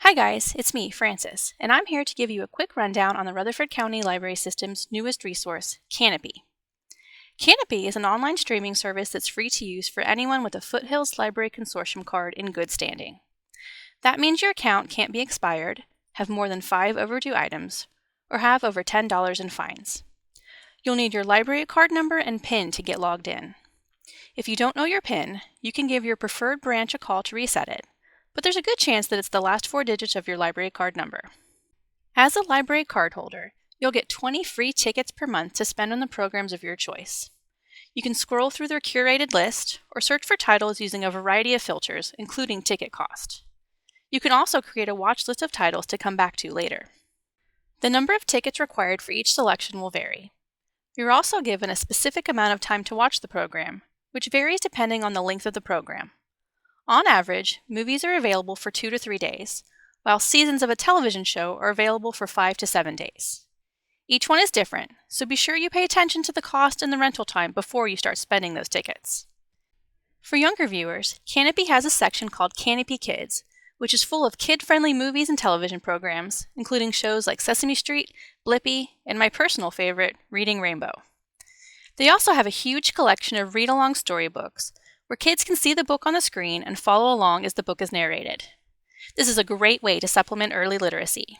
Hi guys, it's me, Francis, and I'm here to give you a quick rundown on the Rutherford County Library System's newest resource, Kanopy. Kanopy is an online streaming service that's free to use for anyone with a Foothills Library Consortium card in good standing. That means your account can't be expired, have more than 5 overdue items, or have over $10 in fines. You'll need your library card number and PIN to get logged in. If you don't know your PIN, you can give your preferred branch a call to reset it, but there's a good chance that it's the last 4 digits of your library card number. As a library card holder, you'll get 20 free tickets per month to spend on the programs of your choice. You can scroll through their curated list or search for titles using a variety of filters, including ticket cost. You can also create a watch list of titles to come back to later. The number of tickets required for each selection will vary. You're also given a specific amount of time to watch the program, which varies depending on the length of the program. On average, movies are available for 2 to 3 days, while seasons of a television show are available for 5 to 7 days. Each one is different, so be sure you pay attention to the cost and the rental time before you start spending those tickets. For younger viewers, Kanopy has a section called Kanopy Kids, which is full of kid-friendly movies and television programs, including shows like Sesame Street, Blippi, and my personal favorite, Reading Rainbow. They also have a huge collection of read-along storybooks, where kids can see the book on the screen and follow along as the book is narrated. This is a great way to supplement early literacy.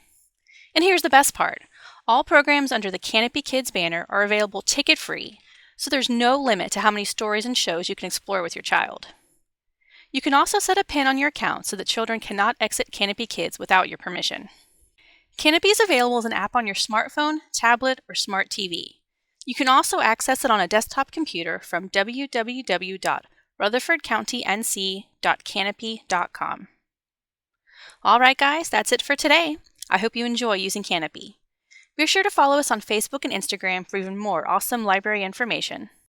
And here's the best part. All programs under the Kanopy Kids banner are available ticket-free, so there's no limit to how many stories and shows you can explore with your child. You can also set a PIN on your account so that children cannot exit Kanopy Kids without your permission. Kanopy is available as an app on your smartphone, tablet, or smart TV. You can also access it on a desktop computer from www.rutherfordcountync.kanopy.com. Alright guys, that's it for today. I hope you enjoy using Kanopy. Be sure to follow us on Facebook and Instagram for even more awesome library information.